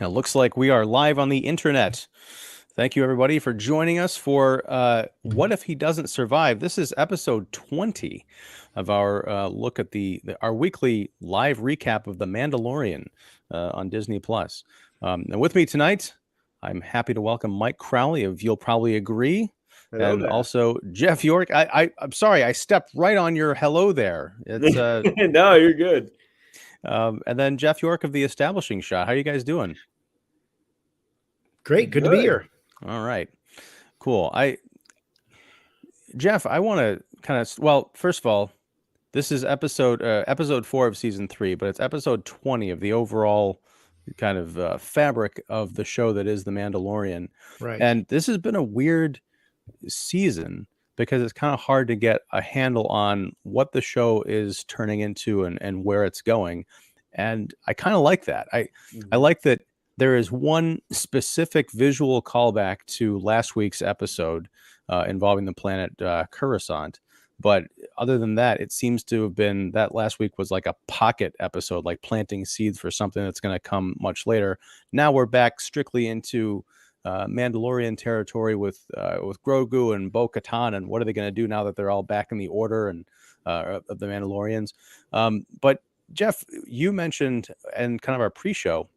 It looks like we are live on the internet. Thank you, everybody, for joining us for What If He Doesn't Survive? This is episode 20 of our look at our weekly live recap of The Mandalorian on Disney+. And with me tonight, I'm happy to welcome Mike Crowley of You'll Probably Agree. Hello and there. Also Jeff York. I'm sorry, I stepped right on your hello there. It's No, you're good. And then Jeff York of The Establishing Shot. How are you guys doing? Great. Good to be here. All right. Cool. Jeff, I want to kind of, well, first of all, this is episode 4 of season 3, but it's episode 20 of the overall kind of fabric of the show that is The Mandalorian. Right. And this has been a weird season because it's kind of hard to get a handle on what the show is turning into and where it's going. And I kind of like that. I like that there is one specific visual callback to last week's episode involving the planet Coruscant. But other than that, it seems to have been that last week was like a pocket episode, like planting seeds for something that's going to come much later. Now we're back strictly into Mandalorian territory with Grogu and Bo-Katan, and what are they going to do now that they're all back in the order and of the Mandalorians? But Jeff, you mentioned in kind of our pre-show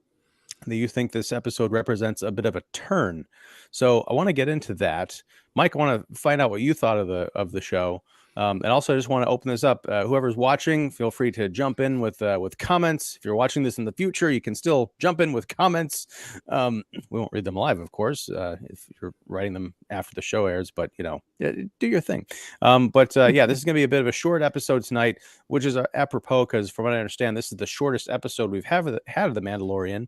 that you think this episode represents a bit of a turn. So I want to get into that. Mike, I want to find out what you thought of the show. And also, I just want to open this up. Whoever's watching, feel free to jump in with comments. If you're watching this in the future, you can still jump in with comments. We won't read them live, of course, if you're writing them after the show airs. But, do your thing. This is going to be a bit of a short episode tonight, which is apropos because, from what I understand, this is the shortest episode we've had of The Mandalorian,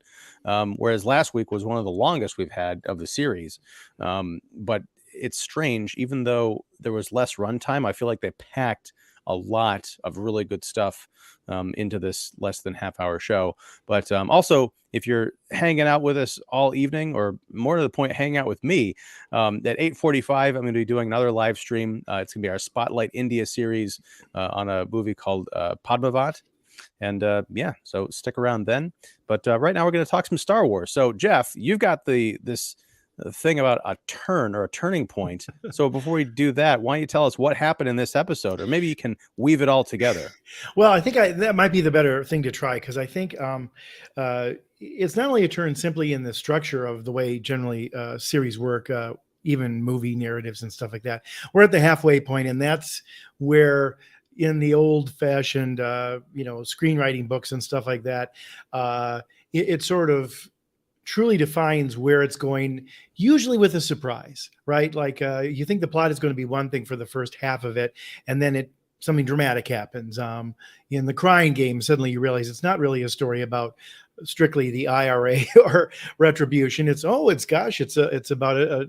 whereas last week was one of the longest we've had of the series. But it's strange, even though there was less runtime, I feel like they packed a lot of really good stuff into this less than half-hour show. But also, if you're hanging out with us all evening, or more to the point, hang out with me, at 8:45, I'm going to be doing another live stream. It's going to be our Spotlight India series on a movie called Padmavat. And so stick around then. But right now we're going to talk some Star Wars. So Jeff, you've got this thing about a turn or a turning point. So before we do that, why don't you tell us what happened in this episode, or maybe you can weave it all together. Well, I think that might be the better thing to try, because I think it's not only a turn simply in the structure of the way generally series work, even movie narratives and stuff like that. We're at the halfway point, and that's where in the old-fashioned, screenwriting books and stuff like that, it sort of truly defines where it's going, usually with a surprise, right? Like you think the plot is going to be one thing for the first half of it, and then something dramatic happens. In The Crying Game, suddenly you realize it's not really a story about strictly the IRA or retribution. It's about a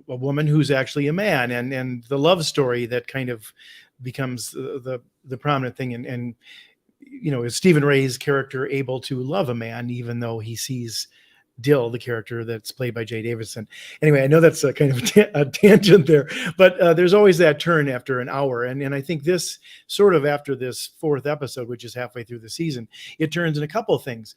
woman who's actually a man, and the love story that kind of becomes the prominent thing. And is Stephen Ray's character able to love a man even though he sees Dill, the character that's played by Jay Davidson? Anyway, I know that's a kind of a tangent there, but there's always that turn after an hour. And I think this sort of, after this fourth episode, which is halfway through the season, it turns in a couple of things.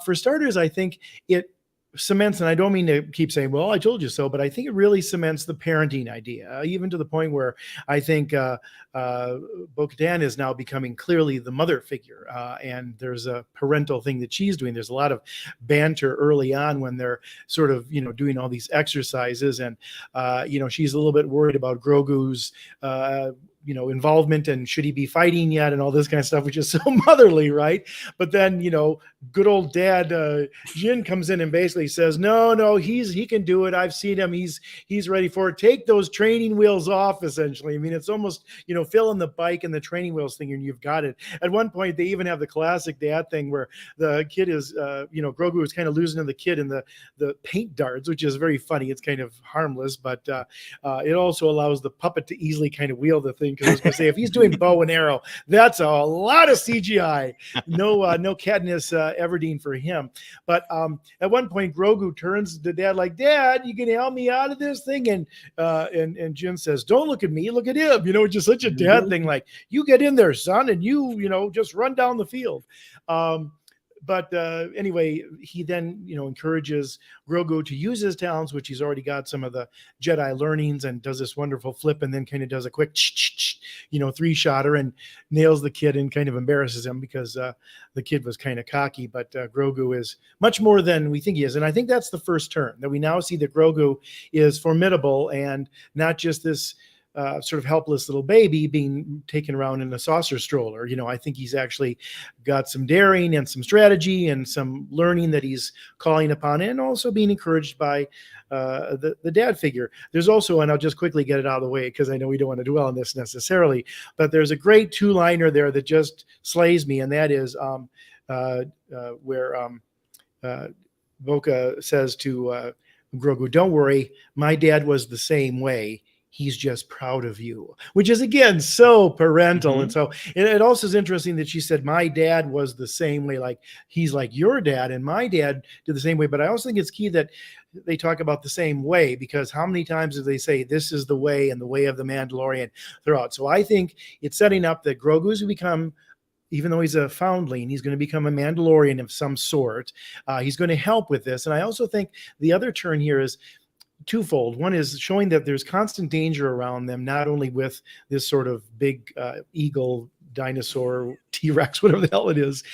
For starters, I think it cements, and I don't mean to keep saying, well, I told you so, but I think it really cements the parenting idea, even to the point where I think Bo-Katan is now becoming clearly the mother figure, and there's a parental thing that she's doing. There's a lot of banter early on when they're sort of, doing all these exercises, and, she's a little bit worried about Grogu's involvement, and should he be fighting yet, and all this kind of stuff, which is so motherly, right? But then, good old dad Jin comes in and basically says, no, he can do it. I've seen him. He's ready for it. Take those training wheels off, essentially. I mean, it's almost, fill in the bike and the training wheels thing, and you've got it. At one point, they even have the classic dad thing where the kid is, Grogu is kind of losing to the kid in the paint darts, which is very funny. It's kind of harmless, but it also allows the puppet to easily kind of wield the thing. Because I was going to say, if he's doing bow and arrow, that's a lot of CGI. No Katniss Everdeen for him. But at one point, Grogu turns to Dad like, "Dad, you can help me out of this thing?" And Jin says, "Don't look at me, look at him." Which is such a dad thing. Like, you get in there, son, and you just run down the field. but anyway, he then, encourages Grogu to use his talents, which he's already got some of the Jedi learnings, and does this wonderful flip, and then kind of does a quick, three-shotter and nails the kid and kind of embarrasses him because the kid was kind of cocky. But Grogu is much more than we think he is. And I think that's the first turn, that we now see that Grogu is formidable and not just this sort of helpless little baby being taken around in a saucer stroller. I think he's actually got some daring and some strategy and some learning that he's calling upon, and also being encouraged by the dad figure. There's also, and I'll just quickly get it out of the way because I know we don't want to dwell on this necessarily, but there's a great two-liner there that just slays me, and that is where Boca says to Grogu, "Don't worry, my dad was the same way. He's just proud of you," which is, again, so parental. And so it also is interesting that she said, my dad was the same way, like he's like your dad, and my dad did the same way. But I also think it's key that they talk about the same way, because how many times do they say this is the way and the way of the Mandalorian throughout? So I think it's setting up that Grogu's to become, even though he's a foundling, he's going to become a Mandalorian of some sort. He's going to help with this. And I also think the other turn here is twofold. One is showing that there's constant danger around them, not only with this sort of big eagle, dinosaur, T-Rex, whatever the hell it is.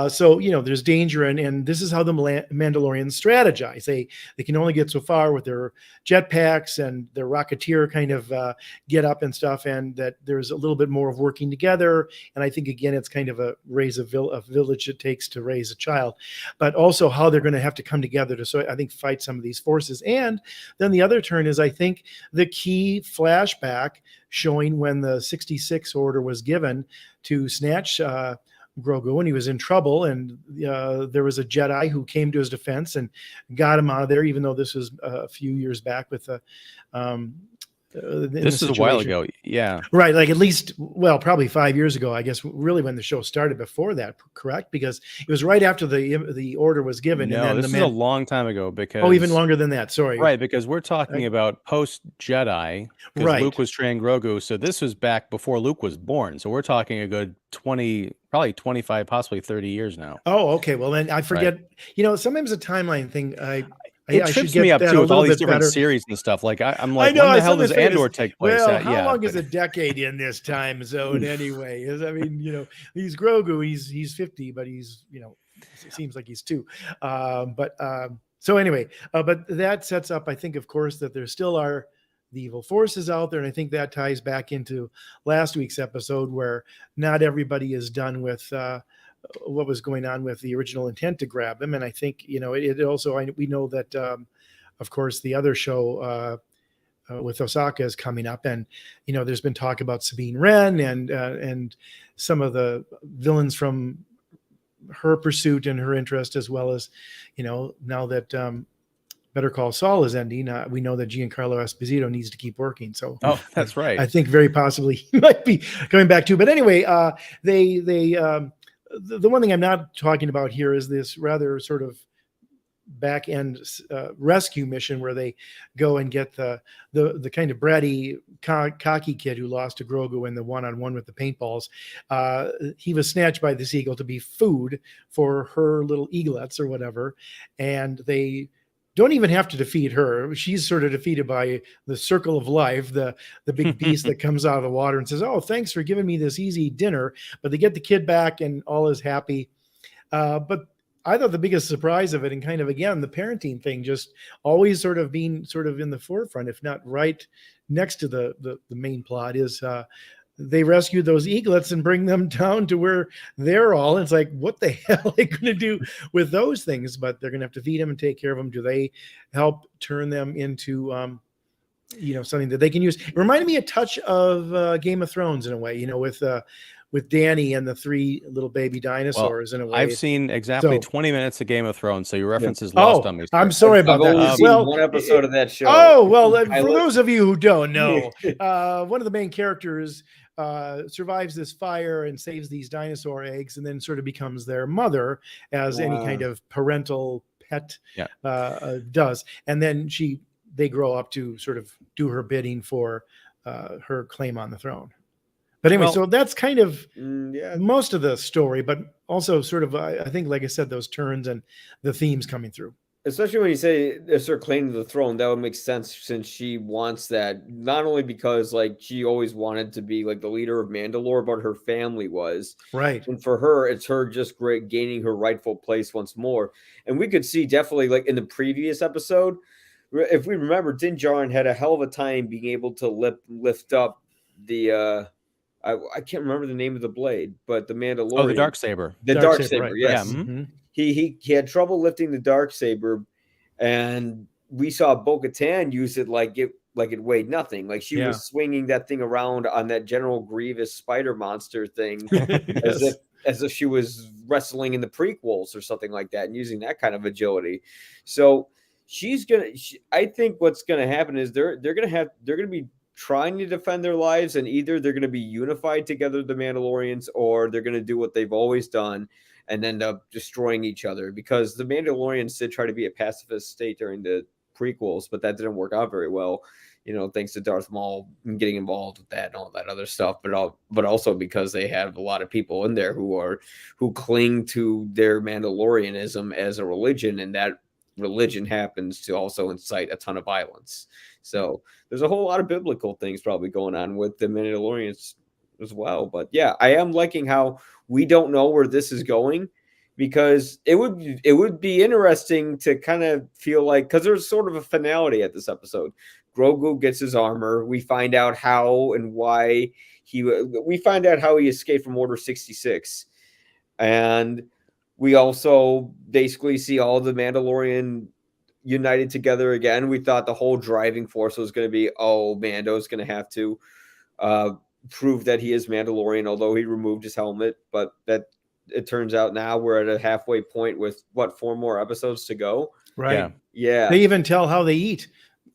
So, there's danger, and this is how the Mandalorians strategize. They can only get so far with their jetpacks and their Rocketeer kind of get up and stuff, and that there's a little bit more of working together. And I think, again, it's kind of a village it takes to raise a child, but also how they're going to have to come together to, so I think, fight some of these forces. And then the other turn is, I think, the key flashback showing when the 66 order was given to snatch Grogu when he was in trouble, and there was a Jedi who came to his defense and got him out of there, even though this was a few years back with the this is a while ago. Yeah. Right. Like at least, well, probably 5 years ago, I guess, really when the show started. Before that, correct? Because it was right after the order was given. No, and then this is a long time ago, because... Oh, even longer than that. Sorry. Right, because we're talking about post-Jedi, because Right. Luke was training Grogu. So this was back before Luke was born. So we're talking a good 20, probably 25, possibly 30 years now. Oh, okay. Well, then I forget. Right. Sometimes a timeline thing, it trips me up too with all these different series and stuff. Like I'm like, when the hell does Andor take place? Well, how long is a decade in this time zone anyway? I mean, he's Grogu. He's 50, but he's it seems like he's 2. So anyway, but that sets up, I think, of course, that there still are the evil forces out there, and I think that ties back into last week's episode, where not everybody is done with what was going on with the original intent to grab him. And I think, it also, we know that, of course, the other show with Osaka is coming up, and, there's been talk about Sabine Wren and some of the villains from her pursuit and her interest, as well as, now that Better Call Saul is ending, we know that Giancarlo Esposito needs to keep working. So, oh, that's right. I think very possibly he might be coming back too. But anyway, the one thing I'm not talking about here is this rather sort of back end rescue mission where they go and get the kind of bratty, cocky kid who lost to Grogu in the one-on-one with the paintballs. He was snatched by this eagle to be food for her little eaglets or whatever, and they don't even have to defeat her. She's sort of defeated by the circle of life, the big beast that comes out of the water and says, "Oh, thanks for giving me this easy dinner." But they get the kid back and all is happy. But I thought the biggest surprise of it, and kind of, again, the parenting thing, just always sort of being sort of in the forefront, if not right next to the main plot, is they rescue those eaglets and bring them down to where they're all. It's like, what the hell are they going to do with those things? But they're going to have to feed them and take care of them. Do they help turn them into, something that they can use? It reminded me a touch of Game of Thrones in a way, with Dany and the 3 little baby dinosaurs. In a way. I've seen exactly 20 minutes of Game of Thrones, so your reference is lost on me. Sir. I'm sorry about that. I've seen one episode of that show. Oh, well, for those of you who don't know, one of the main characters survives this fire and saves these dinosaur eggs, and then sort of becomes their mother, as any kind of parental pet does. And then they grow up to sort of do her bidding for her claim on the throne. But anyway, Well, so that's kind of Yeah. most of the story, but also sort of, I think, like I said, those turns and the themes coming through. Especially when you say it's her claim to the throne, that would make sense since she wants that, not only because like she always wanted to be like the leader of Mandalore, but her family was. Right. And for her, it's her just great gaining her rightful place once more. And we could see definitely like in the previous episode, if we remember, Din Djarin had a hell of a time being able to lift up the I can't remember the name of the blade, but the Mandalorian. Oh, the Darksaber. The Darksaber, right, yes. Yeah. Mm-hmm. He had trouble lifting the Darksaber, and we saw Bo-Katan use it like it weighed nothing. Like she was swinging that thing around on that General Grievous spider monster thing Yes. as if she was wrestling in the prequels or something like that, and using that kind of agility. So I think what's gonna happen is they're gonna be trying to defend their lives, and either they're gonna be unified together, the Mandalorians, or they're gonna do what they've always done and end up destroying each other, because the Mandalorians did try to be a pacifist state during the prequels, but that didn't work out very well, thanks to Darth Maul getting involved with that and all that other stuff, but also because they have a lot of people in there who cling to their Mandalorianism as a religion, and that religion happens to also incite a ton of violence. So there's a whole lot of biblical things probably going on with the Mandalorians as well. But yeah, I am liking how we don't know where this is going, because it would be interesting to kind of feel like, because there's sort of a finality at this episode. Grogu gets his armor. We find out how and why he escaped from Order 66, and we also basically see all the Mandalorian united together again. We thought the whole driving force was going to be, Mando's going to have to prove that he is Mandalorian, although he removed his helmet. But that it turns out now we're at a halfway point with 4 more episodes to go. Right. Yeah. They even tell how they eat.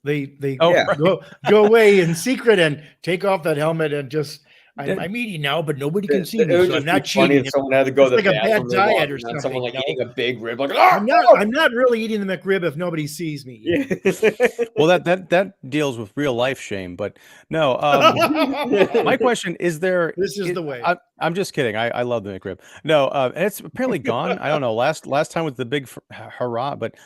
They right. go away in secret and take off that helmet and just, I'm eating now, but nobody can see me, so I'm not cheating. Someone had to go to the like a bad diet or something. Someone like eating a big rib, like I'm not really eating the McRib if nobody sees me. Yeah. Well, that deals with real life shame, but no. My question is: this is the way. I'm just kidding. I love the McRib. No, and it's apparently gone. I don't know. Last time was the big hurrah, but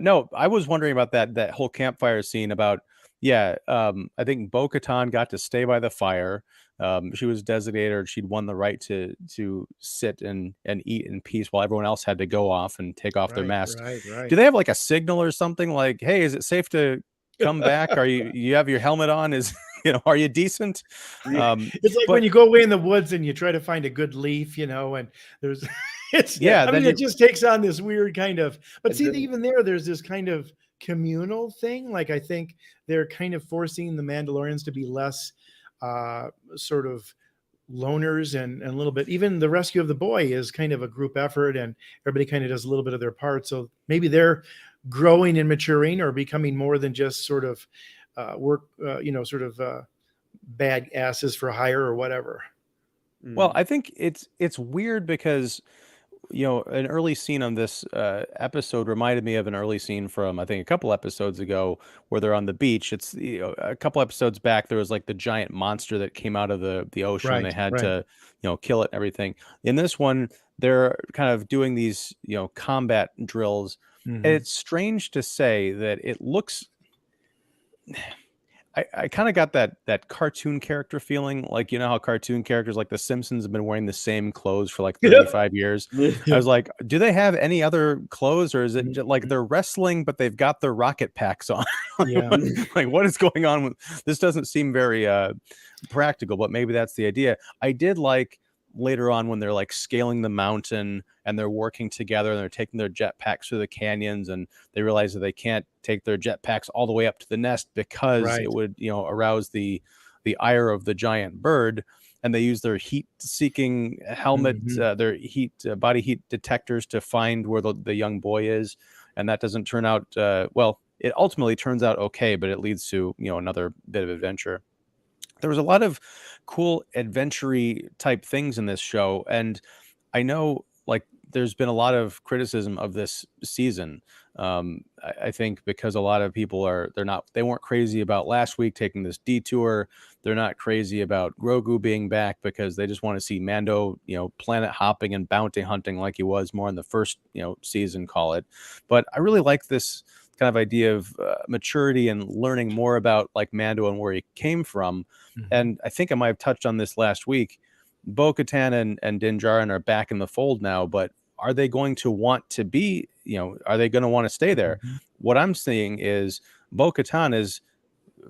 no. I was wondering about that whole campfire scene. About I think Bo-Katan got to stay by the fire. She was designated, or she'd won the right to sit and eat in peace while everyone else had to go off and take off their masks. Right. Do they have like a signal or something like, hey, is it safe to come back? Are you have your helmet on? Are you decent? It's like when you go away in the woods and you try to find a good leaf, and there's it just takes on this weird kind of, but see, even there's this kind of communal thing. Like, I think they're kind of forcing the Mandalorians to be less sort of loners and a little bit, even the rescue of the boy is kind of a group effort, and everybody kind of does a little bit of their part. So maybe they're growing and maturing, or becoming more than just sort of bad asses for hire or whatever. Well, I think it's weird because an early scene on this episode reminded me of an early scene from, I think, a couple episodes ago where they're on the beach. It's a couple episodes back, there was like the giant monster that came out of the ocean, and they had to kill it and everything. In this one, they're kind of doing these combat drills, and it's strange to say that it looks. I kind of got that cartoon character feeling, like, how cartoon characters like the Simpsons have been wearing the same clothes for like 35 years. I was like, do they have any other clothes, or is it just like they're wrestling but they've got their rocket packs on? Like, what is going on with this? Doesn't seem very practical, but maybe that's the idea. I did like later on when they're like scaling the mountain and they're working together and they're taking their jetpacks through the canyons, and they realize that they can't take their jetpacks all the way up to the nest because it would arouse the ire of the giant bird, and they use their heat seeking helmet, their body heat detectors to find where the young boy is, and that doesn't turn out it ultimately turns out okay, but it leads to another bit of adventure. There was a lot of cool adventure-y type things in this show, and I know like there's been a lot of criticism of this season. I think because a lot of people they weren't crazy about last week taking this detour. They're not crazy about Grogu being back because they just want to see Mando, planet hopping and bounty hunting like he was more in the first, season, call it. But I really like this kind of idea of maturity and learning more about like Mando and where he came from. Mhm. And I think I might have touched on this last week. Bo-Katan and Din Djarin are back in the fold now, but are they going to want to be, are they going to want to stay there? Mhm. What I'm seeing is Bo-Katan is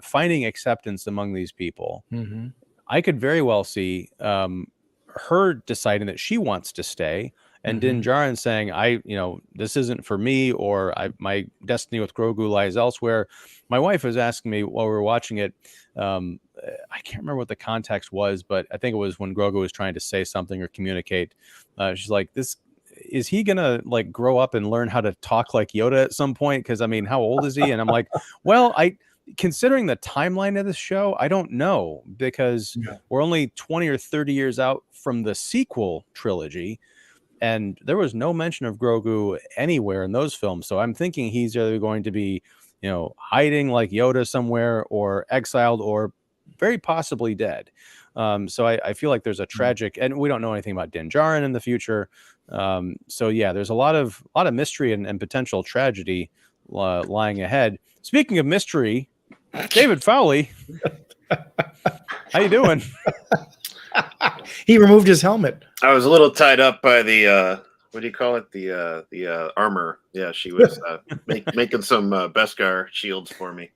finding acceptance among these people. Mhm. I could very well see her deciding that she wants to stay, and Din Djarin saying, this isn't for me, or my destiny with Grogu lies elsewhere. My wife was asking me while we were watching it, I can't remember what the context was, but I think it was when Grogu was trying to say something or communicate. She's like, is he gonna like grow up and learn how to talk like Yoda at some point? Because I mean, how old is he? And I'm like, well, considering the timeline of this show, I don't know, because we're only 20 or 30 years out from the sequel trilogy, and there was no mention of Grogu anywhere in those films. So I'm thinking he's either going to be, hiding like Yoda somewhere, or exiled, or very possibly dead. So I feel like there's a tragic, and we don't know anything about Din Djarin in the future. So yeah, there's a lot of mystery and potential tragedy lying ahead. Speaking of mystery, David Fowlie, how you doing? He removed his helmet. I was a little tied up by the what do you call it? The armor. Yeah, she was making some Beskar shields for me.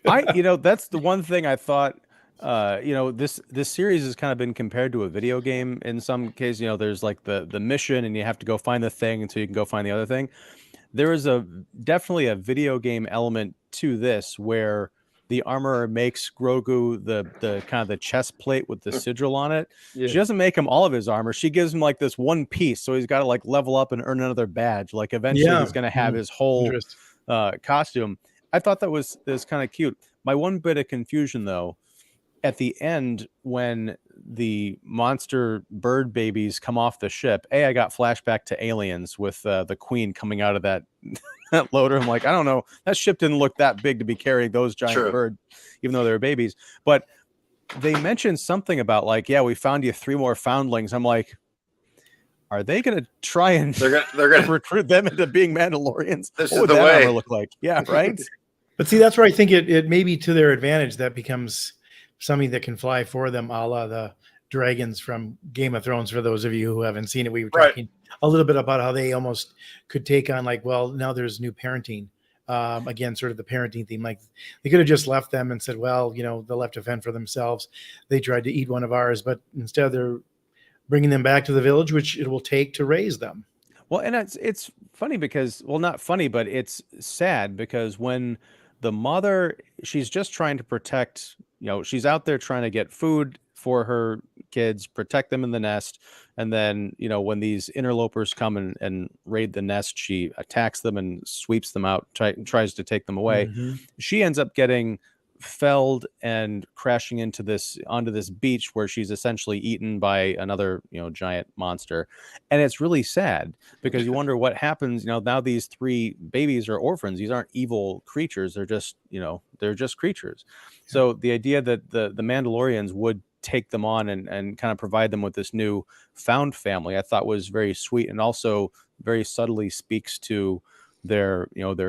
That's the one thing I thought. This series has kind of been compared to a video game in some case. There's like the mission, and you have to go find the thing until you can go find the other thing. There is definitely a video game element to this, where the armorer makes Grogu the kind of the chest plate with the sigil on it. Yeah. She doesn't make him all of his armor. She gives him like this one piece, so he's got to like level up and earn another badge. Like eventually he's going to have his whole costume. I thought that was kind of cute. My one bit of confusion though, at the end when the monster bird babies come off the ship, I got flashback to Aliens with the Queen coming out of that loader. I'm like, I don't know, that ship didn't look that big to be carrying those giant birds, even though they were babies. But they mentioned something about like, we found you 3 more foundlings. I'm like, are they going to try and they're gonna recruit them into being Mandalorians? This what is would the that way. armor look like? Yeah, right. But see, that's where I think it may be to their advantage that becomes something that can fly for them, a la the dragons from Game of Thrones. For those of you who haven't seen it, we were talking a little bit about how they almost could take on like, well, now there's new parenting. Again, sort of the parenting theme. Like they could have just left them and said, well, they'll have to fend for themselves. They tried to eat one of ours, but instead they're bringing them back to the village, which it will take to raise them. Well, and it's funny because, well, not funny, but it's sad because when the mother, she's just trying to protect, she's out there trying to get food for her kids, protect them in the nest. And then, when these interlopers come and raid the nest, she attacks them and sweeps them out, tries to take them away. Mm-hmm. She ends up getting felled and crashing onto this beach where she's essentially eaten by another giant monster. And it's really sad because you wonder what happens. Now these 3 babies are orphans. These aren't evil creatures. They're just creatures. So the idea that the Mandalorians would take them on and kind of provide them with this new found family, I thought was very sweet, and also very subtly speaks to their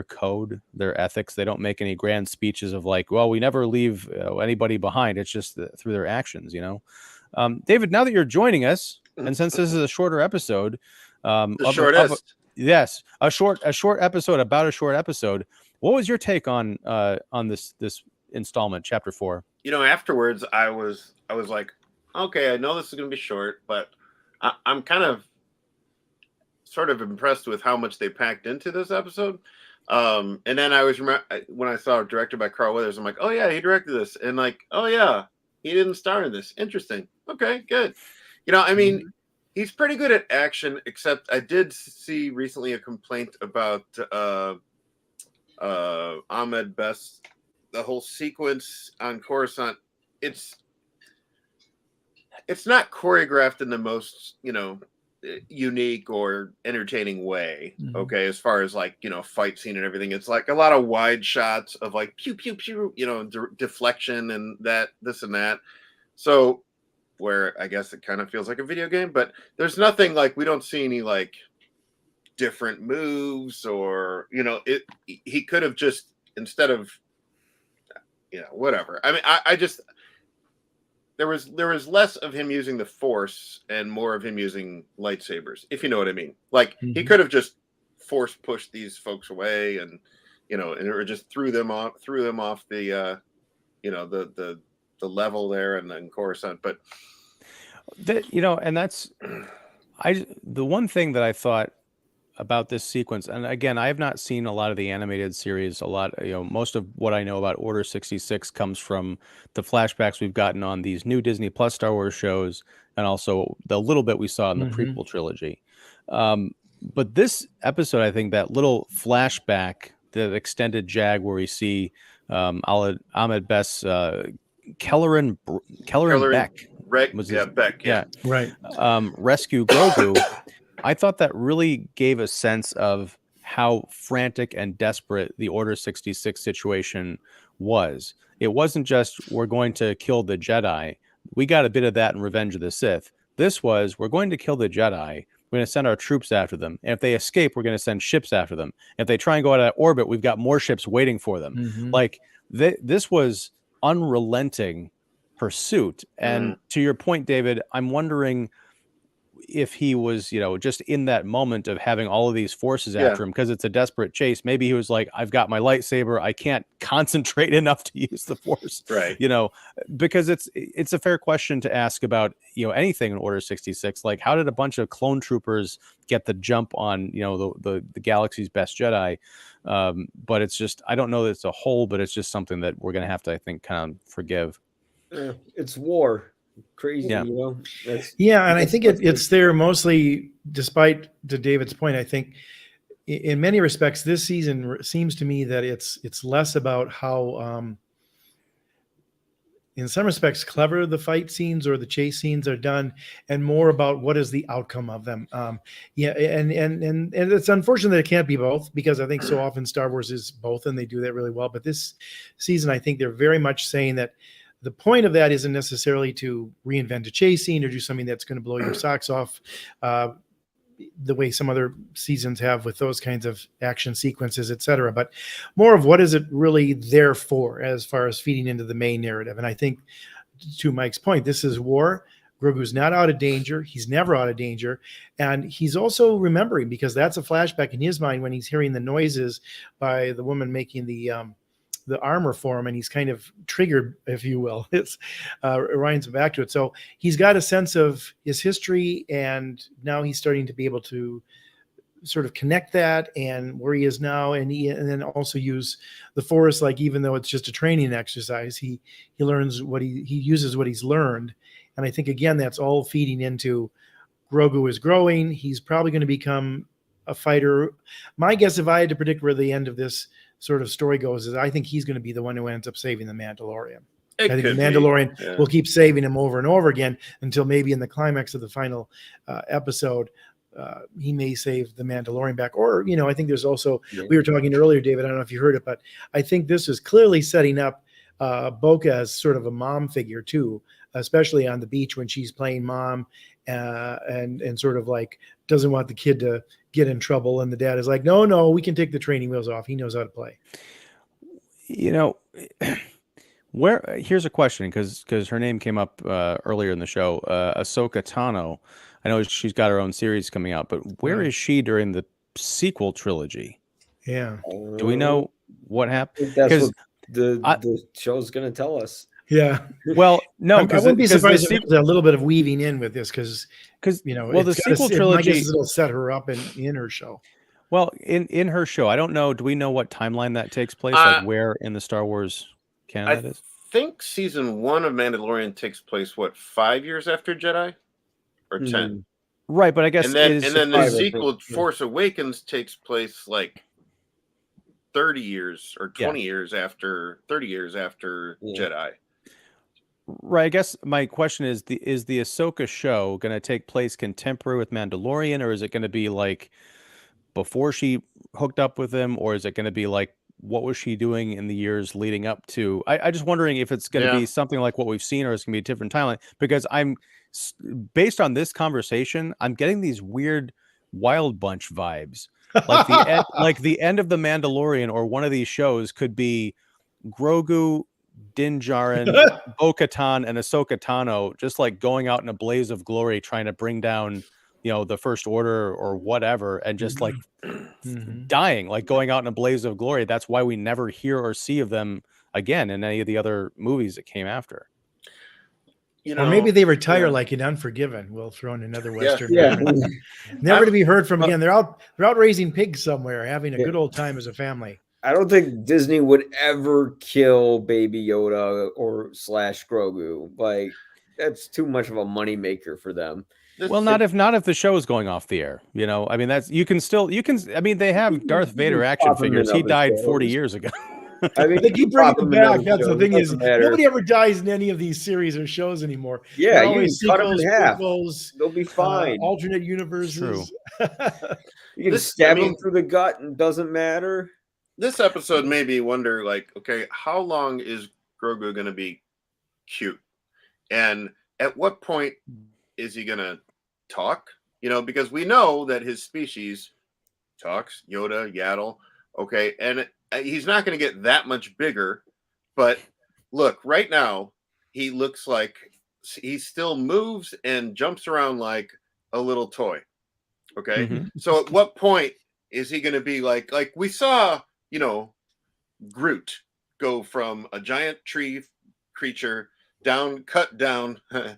code, their ethics. They don't make any grand speeches of like, well, we never leave anybody behind. It's just through their actions. David, now that you're joining us, and since this is a shorter episode, the shortest, yes, a short episode about a short episode. What was your take on this installment, chapter 4? Afterwards, I was like, okay, I know this is going to be short, but I'm kind of sort of impressed with how much they packed into this episode. And then I was when I saw it directed by Carl Weathers, I'm like, oh yeah, he directed this, and like, oh yeah, he didn't star in this. Interesting. Okay, good. I mean, he's pretty good at action, except I did see recently a complaint about Ahmed Best, the whole sequence on Coruscant. It's not choreographed in the most unique or entertaining way. Mhm. Okay, as far as like, you know, fight scene and everything, it's like a lot of wide shots of like pew pew pew, you know, deflection and this and that. So where I guess it kind of feels like a video game, but there's nothing like, we don't see any like different moves or, you know, he could have just, instead of, you know, whatever. I mean, I just, there was less of him using the Force and more of him using lightsabers, if you know what I mean. Like he could have just force pushed these folks away, and you know, or just threw them off the you know, the level there and then Coruscant. But that, you know, and that's the one thing that I thought about this sequence, and again, I have not seen a lot of the animated series. A lot, you know, most of what I know about Order 66 comes from the flashbacks we've gotten on these new Disney Plus Star Wars shows, and also the little bit we saw in the prequel trilogy. But this episode, I think that little flashback, the extended jag where we see Ahmed Best, Kelleran Beck, Beck, right, rescue Grogu. I thought that really gave a sense of how frantic and desperate the Order 66 situation was. It wasn't just, we're going to kill the Jedi. We got a bit of that in Revenge of the Sith. This was, we're going to kill the Jedi. We're going to send our troops after them. And if they escape, we're going to send ships after them. If they try and go out of orbit, we've got more ships waiting for them. Like, this was unrelenting pursuit. And to your point, David, I'm wondering if he was, you know, just in that moment of having all of these forces after him, because it's a desperate chase. Maybe he was like, I've got my lightsaber, I can't concentrate enough to use the Force, right? You know, because it's a fair question to ask about, you know, anything in Order 66. Like, how did a bunch of clone troopers get the jump on, you know, the galaxy's best Jedi? But it's just, I don't know that it's a whole, but it's just something that we're gonna have to, I think, kind of forgive. It's war. Crazy, you know. And I think it's there mostly, despite to David's point. I think in many respects this season seems to me that it's less about how in some respects clever the fight scenes or the chase scenes are done, and more about what is the outcome of them. And it's unfortunate that it can't be both, because I think so often Star Wars is both, and they do that really well. But this season, I think they're very much saying that the point of that isn't necessarily to reinvent a chase scene or do something that's going to blow your socks off the way some other seasons have with those kinds of action sequences, etc. But more of what is it really there for, as far as feeding into the main narrative. And I think, to Mike's point, this is war. Grogu's not out of danger. He's never out of danger. And he's also remembering, because that's a flashback in his mind when he's hearing the noises by the woman making the armor for him, and he's kind of triggered, if you will. It reminds him back to it. So he's got a sense of his history, and now he's starting to be able to sort of connect that and where he is now, and then also use the Force. Like, even though it's just a training exercise, he learns what he uses what he's learned. And I think, again, that's all feeding into Grogu is growing. He's probably going to become a fighter. My guess, if I had to predict where the end of this sort of story goes, is I think he's going to be the one who ends up saving the Mandalorian. I think the Mandalorian will keep saving him over and over again until maybe in the climax of the final episode, he may save the Mandalorian back. Or, you know, I think there's also, we were talking earlier, David, I don't know if you heard it, but I think this is clearly setting up Boca as sort of a mom figure too, especially on the beach when she's playing mom and sort of like doesn't want the kid to get in trouble, and the dad is like, no, we can take the training wheels off, he knows how to play. You know, here's a question, because her name came up earlier in the show. Ahsoka Tano, I know she's got her own series coming out, but where is she during the sequel trilogy? Do we know what happened? That's what the show's going to tell us. Well, no, I wouldn't be surprised if there's a little bit of weaving in with this, because you know, well, the sequel trilogy, my guess is it'll set her up in her show. Well, in her show, I don't know. Do we know what timeline that takes place? Like, where in the Star Wars canon that is? I think season 1 of Mandalorian takes place 5 years after Jedi, or 10? Right, but I guess and then the sequel, Force Awakens, takes place like 30 years or 20 years after 30 years after Jedi. Right. I guess my question is the Ahsoka show going to take place contemporary with Mandalorian, or is it going to be like before she hooked up with him, or is it going to be like what was she doing in the years leading up to? I just wondering if it's going to be something like what we've seen, or it's going to be a different timeline. Because based on this conversation, I'm getting these weird Wild Bunch vibes. Like the end of the Mandalorian or one of these shows could be Grogu, Din Djarin, Bo-Katan, and Ahsoka Tano just like going out in a blaze of glory, trying to bring down, the First Order or whatever, and just like dying, like going out in a blaze of glory. That's why we never hear or see of them again in any of the other movies that came after. Or maybe they retire like in Unforgiven. We'll throw in another Western. Never to be heard from again. They're out raising pigs somewhere, having a good old time as a family. I don't think Disney would ever kill Baby Yoda or / Grogu. Like, that's too much of a moneymaker for them. Well, not if the show is going off the air. I mean, they have Darth Vader action figures. He died 40 years ago. I mean, they keep bringing them back. That's the thing is, nobody ever dies in any of these series or shows anymore. Yeah, you can cut them in half. They'll be fine. Alternate universes. You can stab them through the gut and doesn't matter. This episode made me wonder, like, okay, how long is Grogu going to be cute? And at what point is he going to talk? Because we know that his species talks, Yoda, Yaddle, okay, and he's not going to get that much bigger, but look, right now, he looks like he still moves and jumps around like a little toy, okay? Mm-hmm. So at what point is he going to be like we saw, Groot go from a giant tree creature cut down to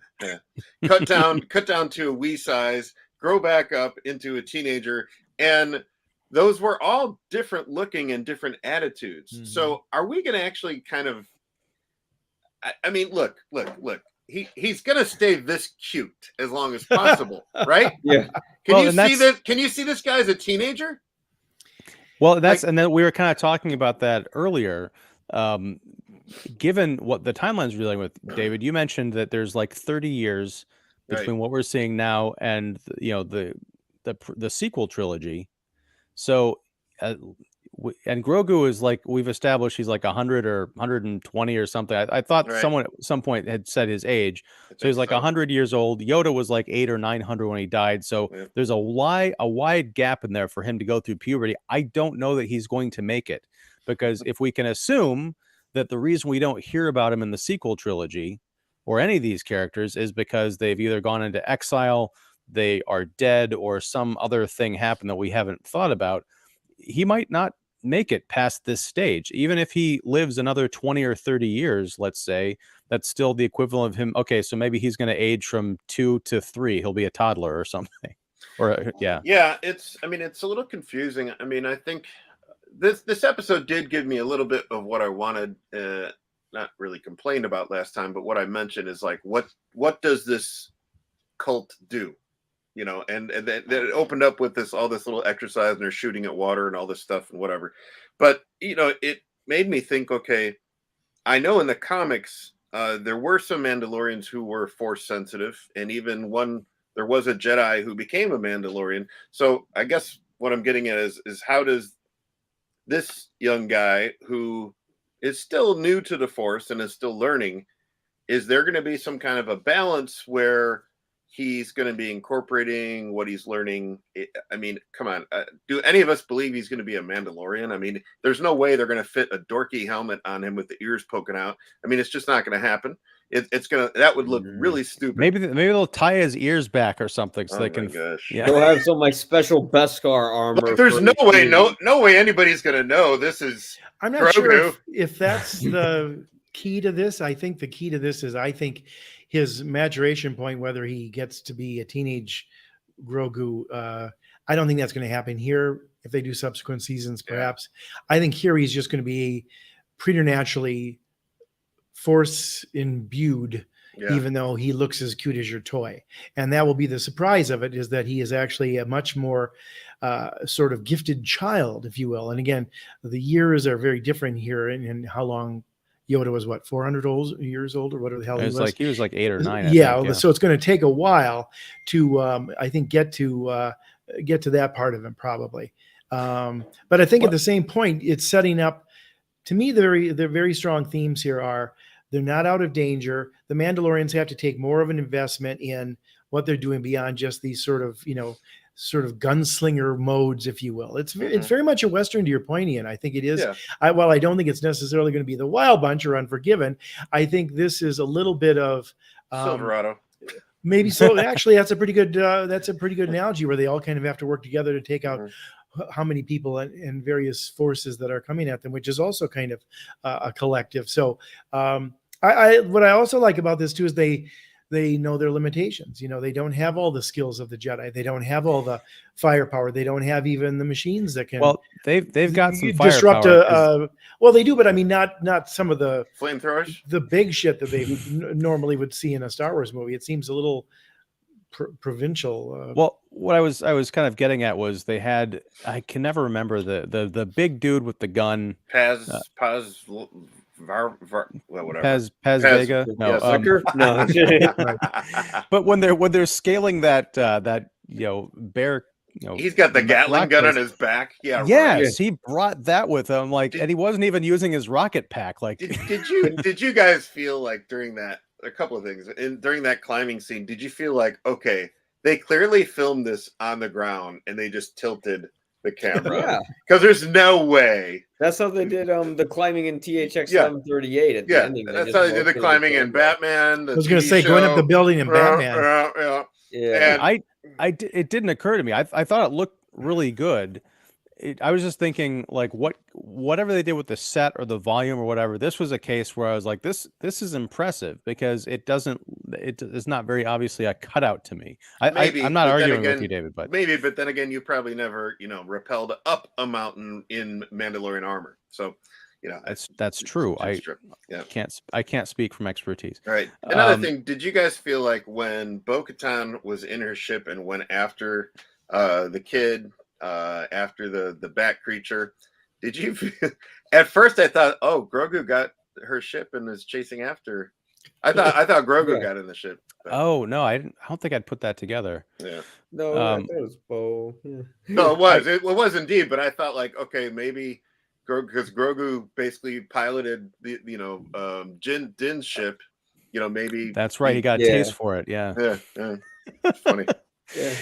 a wee size, grow back up into a teenager, and those were all different looking and different attitudes. Mm-hmm. So are we going to actually kind of, I mean, look, he's going to stay this cute as long as possible, right? Yeah. Can you see this guy as a teenager? Well, and then we were kind of talking about that earlier. Given what the timeline's dealing with, David, you mentioned that there's like 30 years between what we're seeing now and the sequel trilogy. So, and Grogu is like, we've established he's like 100 or 120 or something. I thought someone at some point had said his age. So he's like 100 years old. Yoda was like 800 or 900 when he died. So there's a wide gap in there for him to go through puberty. I don't know that he's going to make it, because if we can assume that the reason we don't hear about him in the sequel trilogy or any of these characters is because they've either gone into exile, they are dead, or some other thing happened that we haven't thought about, he might not make it past this stage. Even if he lives another 20 or 30 years, let's say, that's still the equivalent of him. Okay, so maybe he's going to age from 2 to 3. He'll be a toddler or something. Or yeah, it's a little confusing. I mean, I think this episode did give me a little bit of what I wanted, not really complained about last time, but what I mentioned is like, what does this cult do? And it opened up with all this little exercise, and they're shooting at water and all this stuff and whatever. But, it made me think, okay, I know in the comics, there were some Mandalorians who were Force sensitive, and even there was a Jedi who became a Mandalorian. So I guess what I'm getting at is how does this young guy who is still new to the Force and is still learning, is there going to be some kind of a balance where he's going to be incorporating what he's learning? I mean, come on. Do any of us believe he's going to be a Mandalorian? I mean, there's no way they're going to fit a dorky helmet on him with the ears poking out. I mean, it's just not going to happen. That would look really stupid. Maybe they'll tie his ears back or something so they can. Gosh. Yeah. He'll have some like special Beskar armor. But there's no way anybody's going to know this is. I'm not sure if that's the key to this. I think the key to this is, his maturation point, whether he gets to be a teenage Grogu, I don't think that's going to happen here. If they do subsequent seasons, perhaps. I think here he's just going to be preternaturally Force imbued, even though he looks as cute as your toy. And that will be the surprise of it, is that he is actually a much more sort of gifted child, if you will. And again, the years are very different here in how long Yoda was what, 400 years old or whatever the hell he was. He was like 8 or 9. Yeah, I think, so it's going to take a while to I think get to that part of him probably. But I think at the same point, it's setting up, to me, the very strong themes here are they're not out of danger. The Mandalorians have to take more of an investment in what they're doing beyond just these sort of gunslinger modes, if you will. It's very much a Western, to your point, Ian. I think it is. Yeah. While I don't think it's necessarily going to be the Wild Bunch or Unforgiven, I think this is a little bit of Silverado. Maybe so. Actually, that's a pretty good analogy where they all kind of have to work together to take out how many people and various forces that are coming at them, which is also kind of a collective. So what I also like about this too is they know their limitations. They don't have all the skills of the Jedi. They don't have all the firepower. They don't have even the machines that can. Well, they've got some disrupt firepower. Well, they do, but I mean, not some of the flamethrowers, the big shit that they normally would see in a Star Wars movie. It seems a little provincial. Well, what I was kind of getting at was they had, I can never remember the big dude with the gun. Paz Vega. No, but when they're scaling that bear, he's got the Gatling gun on his back. Yeah. Yes, right. he brought that with him. And he wasn't even using his rocket pack. Did you guys feel like during that, a couple of things during that climbing scene, did you feel like, okay, they clearly filmed this on the ground and they just tilted the camera? Yeah, because there's no way. That's how they did the climbing in THX 738 at the ending. That's how they did the climbing in Batman. I was going to say going up the building in Batman. Yeah. It didn't occur to me. I thought it looked really good. I was just thinking, like, whatever they did with the set or the volume or whatever, this was a case where I was like, this is impressive because it is not very obviously a cutout to me. I'm not arguing with you, David, but then again, you probably never, rappelled up a mountain in Mandalorian armor. So, that's true. I can't speak from expertise. All right. Another thing, did you guys feel like when Bo-Katan was in her ship and went after the kid, after the bat creature, did you feel, at first I thought, oh, Grogu got her ship and is chasing after? I thought Grogu got in the ship. But... Oh no, I don't think I'd put that together. Yeah. No, I thought it was Bo. Yeah. No, it was. It was indeed, but I thought like, okay, maybe because Grogu basically piloted the Din's ship, maybe that's right. He got a taste for it. Yeah. It's funny. Yeah.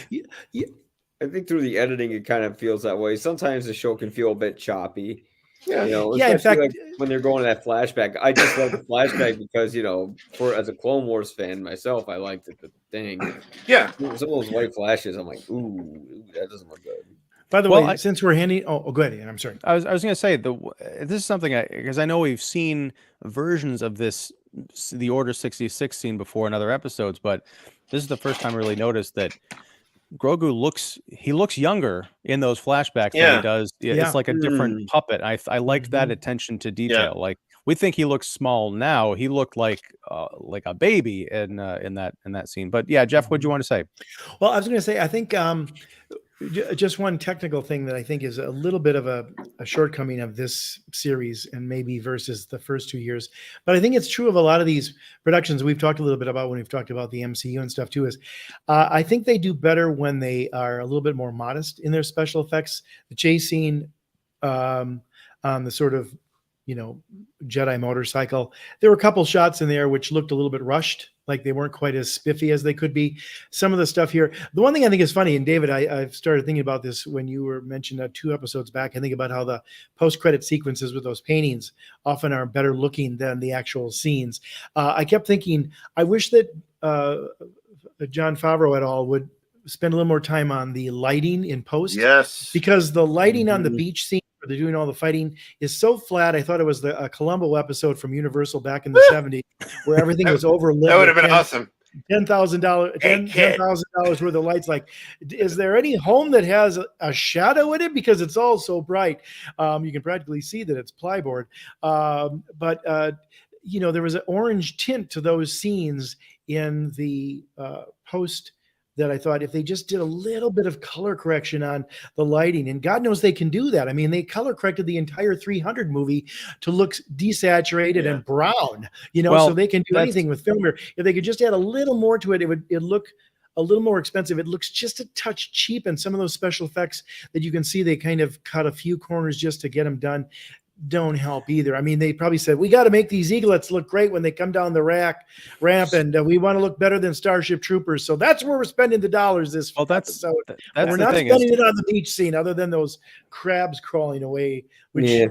I think through the editing, it kind of feels that way. Sometimes the show can feel a bit choppy. In fact, like when they're going to that flashback, I just love the flashback because as a Clone Wars fan myself, I liked it. But dang, some of those white flashes, I'm like, ooh, that doesn't look good. By the way, since we're handing, go ahead, Ian, I'm sorry. I was going to say this is something because I know we've seen versions of the Order 66 scene before in other episodes, but this is the first time I really noticed that Grogu looks younger in those flashbacks than he does. It's like a different puppet. I liked that attention to detail. Like we think he looks small now. He looked like a baby in that scene. But yeah, Jeff, what'd you want to say? Well, I was going to say I think just one technical thing that I think is a little bit of a shortcoming of this series and maybe versus the first 2 years, but I think it's true of a lot of these productions we've talked a little bit about when we've talked about the MCU and stuff too, is I think they do better when they are a little bit more modest in their special effects. The chase scene on the sort of Jedi motorcycle, there were a couple shots in there which looked a little bit rushed, like they weren't quite as spiffy as they could be. Some of the stuff here, the one thing I think is funny, and David, I've started thinking about this when you were mentioned 2 episodes back. I think about how the post-credit sequences with those paintings often are better looking than the actual scenes. I kept thinking, I wish that Jon Favreau et al. Would spend a little more time on the lighting in post. Yes. Because the lighting on the beach scene where they're doing all the fighting is so flat. I thought it was a Columbo episode from Universal back in the 70s where everything was overlit. That would have been awesome. $10,000 worth of lights. Like, is there any home that has a shadow in it? Because it's all so bright. You can practically see that it's plyboard. But there was an orange tint to those scenes in the post that I thought if they just did a little bit of color correction on the lighting, and God knows they can do that. I mean, they color corrected the entire 300 movie to look desaturated and brown, so they can do anything with film. If they could just add a little more to it, it'd look a little more expensive. It looks just a touch cheap, and some of those special effects that you can see, they kind of cut a few corners just to get them done, don't help either. I mean, they probably said, we got to make these eaglets look great when they come down the ramp, and we want to look better than Starship Troopers. So that's where we're spending the dollars this episode. We're not spending it on the beach scene, other than those crabs crawling away, which,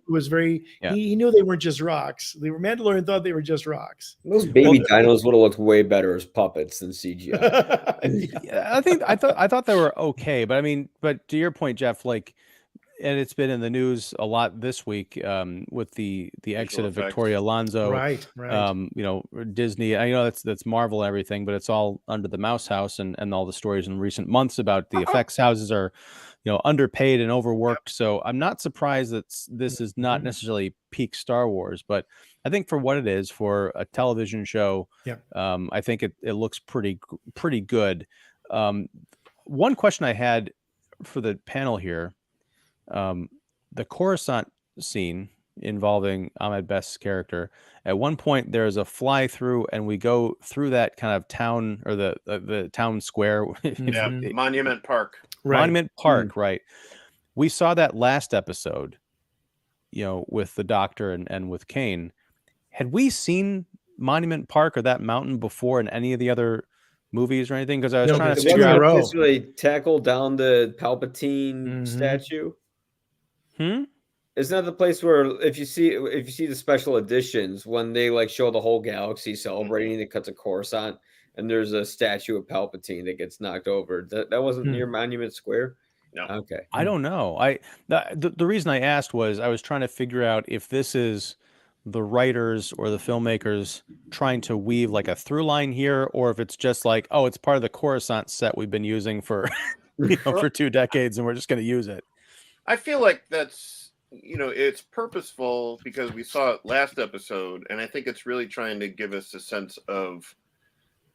was very, he knew they weren't just rocks. The Mandalorian thought they were just rocks. Those baby dinos would have looked way better as puppets than CGI. I thought they were okay, but I mean, but to your point, Jeff, like, and it's been in the news a lot this week with the exit of Victoria Alonso, right. Disney. I know that's Marvel and everything, but it's all under the mouse house, and all the stories in recent months about the effects houses are, underpaid and overworked. So I'm not surprised that this is not necessarily peak Star Wars, but I think for what it is, for a television show, I think it looks pretty good. One question I had for the panel here. The Coruscant scene involving Ahmed Best's character, at one point there's a fly through, and we go through that kind of town, or the town square. Monument Park. Monument Park, right. We saw that last episode, with the Doctor and with Kane. Had we seen Monument Park or that mountain before in any of the other movies or anything? Because I was trying to figure out. They tackle down the Palpatine statue. Isn't that the place where if you see the special editions, when they like show the whole galaxy celebrating, it cuts a Coruscant, and there's a statue of Palpatine that gets knocked over? That wasn't near Monument Square? No. Okay. I don't know. The reason I asked was I was trying to figure out if this is the writers or the filmmakers trying to weave like a through line here, or if it's just like, oh, it's part of the Coruscant set we've been using for for 2 decades, and we're just going to use it. I feel like that's, it's purposeful because we saw it last episode, and I think it's really trying to give us a sense of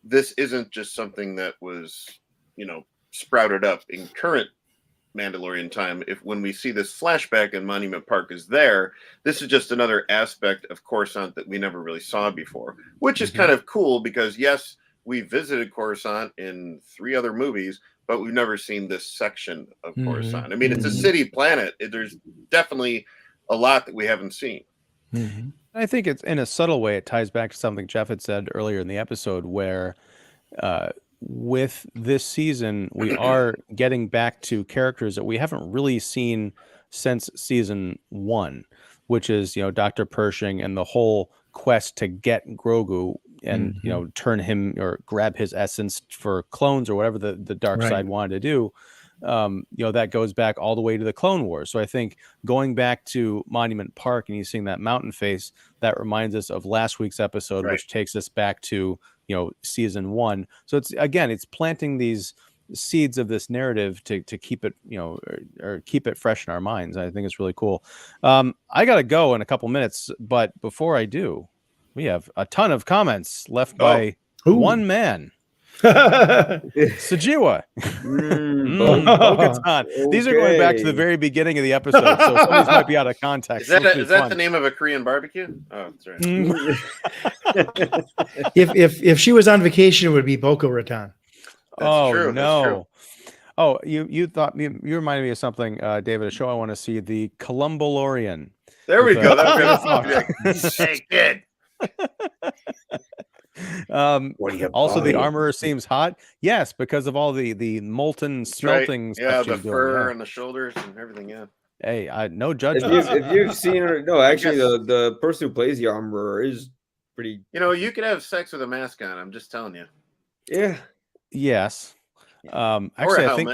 this isn't just something that was, sprouted up in current Mandalorian time. When we see this flashback and Monument Park is there, this is just another aspect of Coruscant that we never really saw before, which is kind of cool because, yes, we visited Coruscant in 3 other movies, but we've never seen this section of Coruscant. I mean, it's a city planet. There's definitely a lot that we haven't seen. I think it's in a subtle way, it ties back to something Jeff had said earlier in the episode, where with this season, we are getting back to characters that we haven't really seen since season 1, which is, Dr. Pershing and the whole quest to get Grogu and turn him or grab his essence for clones or whatever the dark side wanted to do. That goes back all the way to the Clone Wars. So I think going back to Monument Park and you seeing that mountain face, that reminds us of last week's episode, which takes us back to season 1. So it's planting these seeds of this narrative to keep it or keep it fresh in our minds. I think it's really cool. I gotta go in a couple minutes, but before I do, we have a ton of comments left by one man. Sajiwa. These are going back to the very beginning of the episode, so some of these might be out of context. Is that the name of a Korean barbecue? Oh, that's right. If she was on vacation, it would be Boca Raton. That's true. No. That's true. Oh, you thought you reminded me of something, David. A show I want to see, the Columbolorean. There we go. Hey, kid. Also, the armorer seems hot. Yes, because of all the molten smelting stuff. Yeah, the fur and the shoulders and everything. Yeah. Hey, no judgment. If you've seen her, no, actually, the person who plays the armorer is pretty. You could have sex with a mask on. I'm just telling you. Yeah. Yes. Actually, or a I think.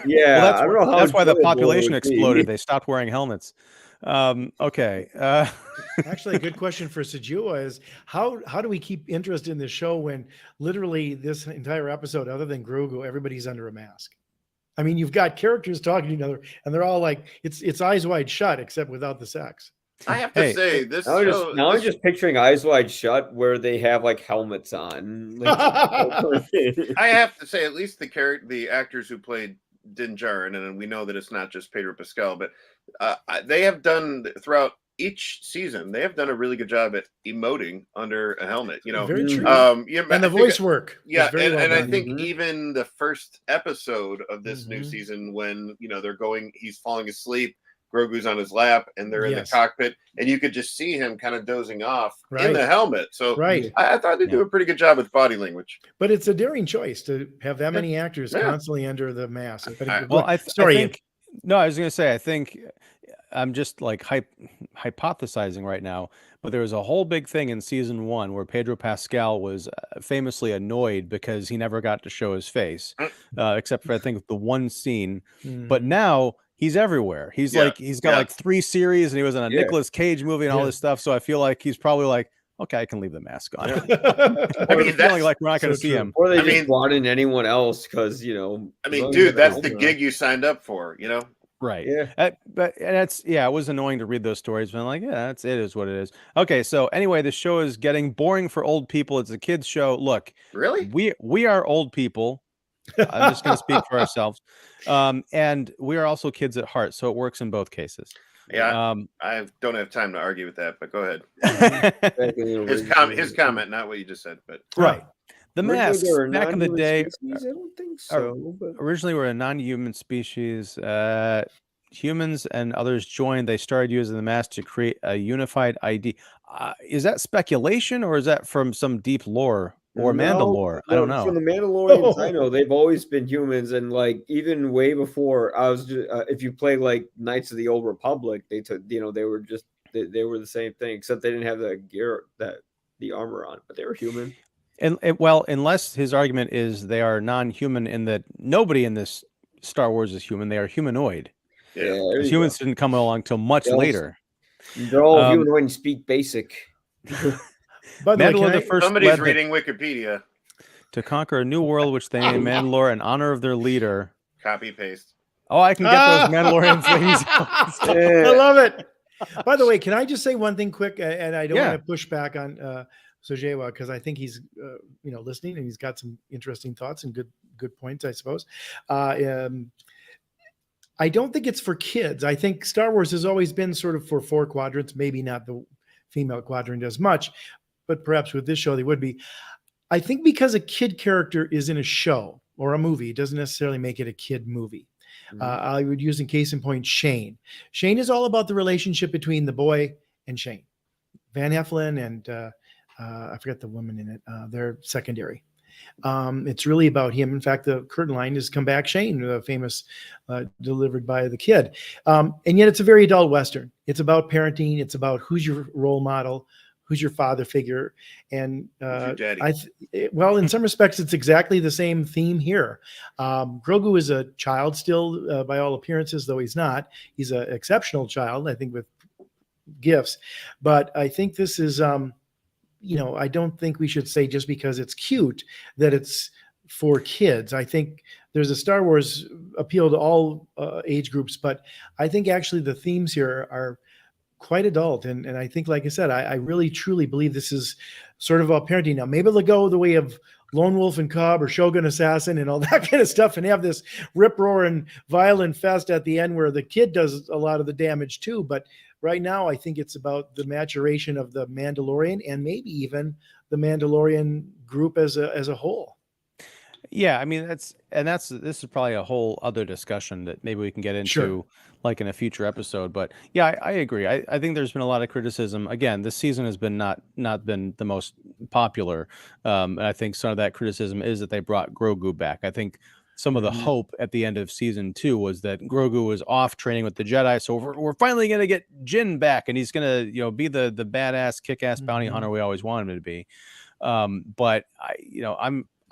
Yeah, I don't know how. That's why the population exploded. They stopped wearing helmets. Okay. Actually, a good question for Sajiwa is how do we keep interest in this show when literally this entire episode, other than Grogu, everybody's under a mask? I mean, you've got characters talking to each other, and they're all like, it's eyes wide shut, except without the sex. I have to say this. I'm just picturing Eyes Wide Shut, where they have like helmets on. I have to say, at least the actors who played Din Djarin, and we know that it's not just Pedro Pascal, but they have done throughout each season. They have done a really good job at emoting under a helmet. Very true. And the voice work. Yeah, and I think even the first episode of this new season, when he's falling asleep. Grogu's on his lap, and they're in the cockpit, and you could just see him kind of dozing off in the helmet. So I thought they do a pretty good job with body language. But it's a daring choice to have that many actors constantly under the mask. I was going to say, I think I'm just like hypothesizing right now, but there was a whole big thing in season 1 where Pedro Pascal was famously annoyed because he never got to show his face, except for I think the one scene. But now he's everywhere. He's he's got like 3 series, and he was in a Nicolas Cage movie and all this stuff. So I feel like he's probably like, okay, I can leave the mask on. I mean, feeling like we're not going to see him. Or they just brought in anyone else because dude, that's the gig you signed up for. Right. Yeah. But it was annoying to read those stories, but I'm like, it is what it is. Okay. So anyway, the show is getting boring for old people. It's a kids show. Look, really, we are old people. I'm just going to speak for ourselves. And we are also kids at heart. So it works in both cases. Yeah. I don't have time to argue with that, but go ahead. his comment, not what you just said, but right. The masks back in the day, species? I don't think so. Originally were a non-human species. Humans and others joined. They started using the mask to create a unified ID. Is that speculation, or is that from some deep lore or Mandalore? I don't know. From the Mandalorians, I know they've always been humans, and like even way before, if you play like Knights of the Old Republic, they took they were the same thing, except they didn't have the gear the armor on, but they were human. And well, unless his argument is they are non-human in that nobody in this Star Wars is human, they are humanoid. Yeah, humans didn't come along till much later. They're all humanoid and speak basic. By the way, somebody's reading Wikipedia. To conquer a new world, which they named Mandalore in honor of their leader. Copy paste. Oh, I can get those Mandalorian things. I love it. By the way, can I just say one thing quick? And I don't want to push back on Sojewa, because I think he's listening, and he's got some interesting thoughts and good points, I suppose. I don't think it's for kids. I think Star Wars has always been sort of for 4 quadrants, maybe not the female quadrant as much, but perhaps with this show they would be. I think because a kid character is in a show or a movie, it doesn't necessarily make it a kid movie. I would use in case in point Shane. Shane is all about the relationship between the boy and Shane. Van Heflin and I forget the woman in it. They're secondary. It's really about him. In fact, the curtain line is "Come Back, Shane," the famous delivered by the kid. And yet it's a very adult Western. It's about parenting. It's about who's your role model, who's your father figure. And well, in some respects, it's exactly the same theme here. Grogu is a child still, by all appearances, though he's not. He's an exceptional child, I think, with gifts. But I think this is... I don't think we should say just because it's cute that it's for kids. I think there's a Star Wars appeal to all age groups, but I think actually the themes here are quite adult. And I think, like I said, I really truly believe this is sort of about parenting. Now, maybe they'll go the way of Lone Wolf and Cub or Shogun Assassin and all that kind of stuff and have this rip-roaring violent fest at the end where the kid does a lot of the damage too. But right now, I think it's about the maturation of the Mandalorian and maybe even the Mandalorian group as a whole. Yeah, I mean this is probably a whole other discussion that maybe we can get into like in a future episode. But yeah, I agree. I think there's been a lot of criticism. Again, this season has been not been the most popular, and I think some of that criticism is that they brought Grogu back. I think some of the hope at the end of season 2 was that Grogu was off training with the Jedi, so we're finally going to get Jin back, and he's going to be the badass, kick-ass bounty hunter we always wanted him to be. But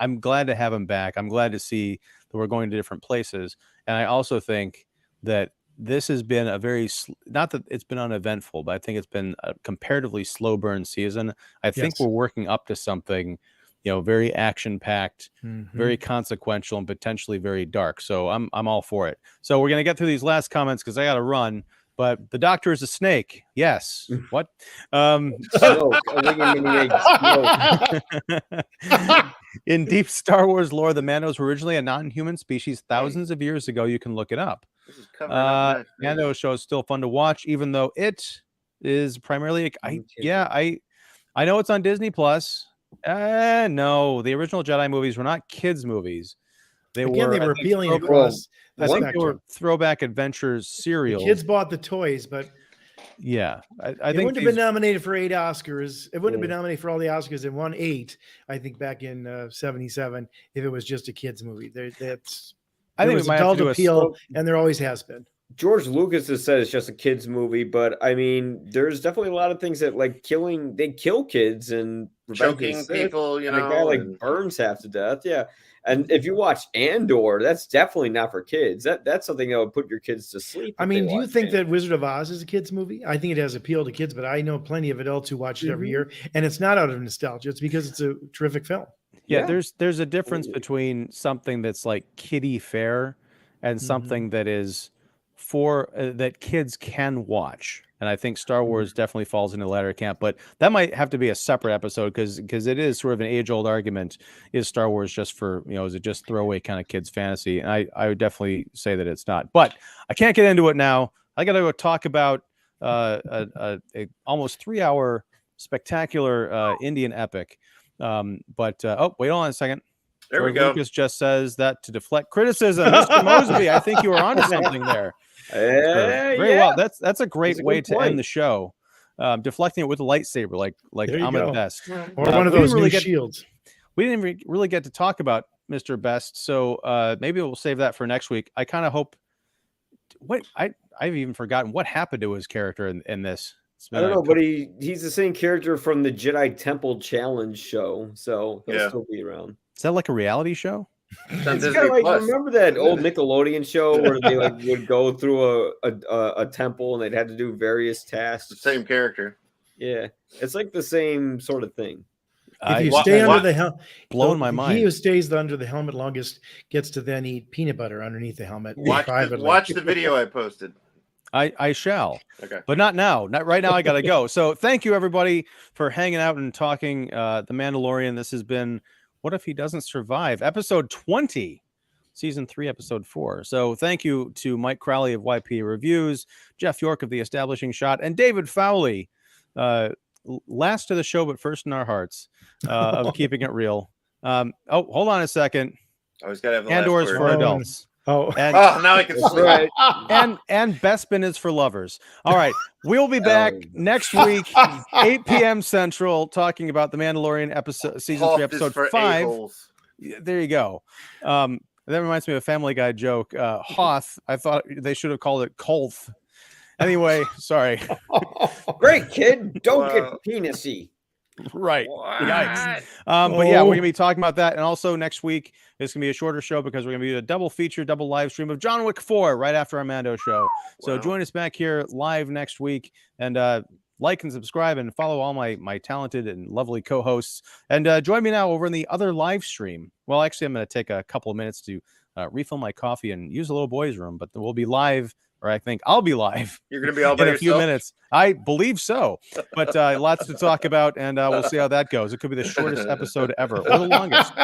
I'm glad to have him back. I'm glad to see that we're going to different places, and I also think that this has been a very not that it's been uneventful, but I think it's been a comparatively slow burn season. I think we're working up to something very action-packed, very consequential, and potentially very dark. So I'm all for it. So we're going to get through these last comments because I got to run. but the Doctor is a snake. Yes. What? Snoke, a winged mini egg Snoke. In deep Star Wars lore, the Mandos were originally a non-human species thousands of years ago. You can look it up. This is covering up my face. Mando show is still fun to watch, even though it is primarily. I know it's on Disney Plus. No, the original Jedi movies were not kids' movies. They were appealing across. I think they were throwback adventures serials. The kids bought the toys, but yeah, I think it wouldn't have been nominated for 8 Oscars. It wouldn't have been nominated for all the Oscars. It won 8, I think, back in '77. If it was just a kids' movie, I think it was adult appeal, and there always has been. George Lucas has said it's just a kids movie, but I mean, there's definitely a lot of things that like they kill kids and choking people, a guy like burns half to death. Yeah. And if you watch Andor, that's definitely not for kids. That's something that would put your kids to sleep. I mean, do you think that Wizard of Oz is a kids movie? I think it has appeal to kids, but I know plenty of adults who watch it every year, and it's not out of nostalgia. It's because it's a terrific film. Yeah, there's a difference between something that's like kiddie fare and something that is for that kids can watch. And I think Star Wars definitely falls into the latter camp, but that might have to be a separate episode because it is sort of an age-old argument. Is Star Wars just for, is it just throwaway kind of kids fantasy? And I would definitely say that it's not. But I can't get into it now. I got to go talk about a almost 3-hour spectacular Indian epic. Wait on a second. There we go. Lucas just says that to deflect criticism. Mr. Mosby, I think you were onto something there. Very well. That's a great way to end the show. Deflecting it with a lightsaber, like Ahmed Best, or one of those new shields. We didn't really get to talk about Mr. Best, so maybe we'll save that for next week. I kind of hope. I've even forgotten what happened to his character in this. I don't know, but he's the same character from the Jedi Temple Challenge show, so he'll still be around. Is that like a reality show? It's kind of like, remember that old Nickelodeon show where they would go through a temple and they'd have to do various tasks? The same character. Yeah, it's like the same sort of thing. If you stay under the helmet, blowing my mind. He who stays under the helmet longest gets to then eat peanut butter underneath the helmet. Watch the video I posted. I shall. Okay. But not now. Not right now. I got to go. So thank you, everybody, for hanging out and talking The Mandalorian. This has been What If He Doesn't Survive? Episode 20, Season 3, Episode 4. So thank you to Mike Crowley of YP Reviews, Jeff York of The Establishing Shot, and David Fowlie, last to the show but first in our hearts, of Keeping It Real. Hold on a second. Always got to have the Andor's last for word. adults. Oh, now I can see right. And Bespin is for lovers. All right, we'll be back next week, 8 p.m. Central, talking about The Mandalorian season 3, episode 5. There you go. That reminds me of a Family Guy joke. Hoth. I thought they should have called it Kolth. Anyway, sorry. Great kid. Don't get penisy. Right. Yikes. But yeah, we're gonna be talking about that, and also next week it's gonna be a shorter show because we're gonna be a double feature, double live stream of John Wick 4 right after our Mando show. So join us back here live next week, and like and subscribe and follow all my talented and lovely co-hosts, and join me now over in the other live stream. Well, actually, I'm gonna take a couple of minutes to refill my coffee and use the little boys' room, but we'll be live. Or I think I'll be live. You're going to be all by in a yourself? few minutes. I believe so. But lots to talk about, and we'll see how that goes. It could be the shortest episode ever, or the longest.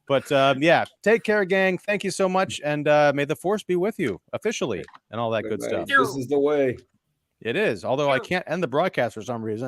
But yeah, take care, gang. Thank you so much, and may the Force be with you officially, and all that good stuff. This is the way. It is, although I can't end the broadcast for some reason.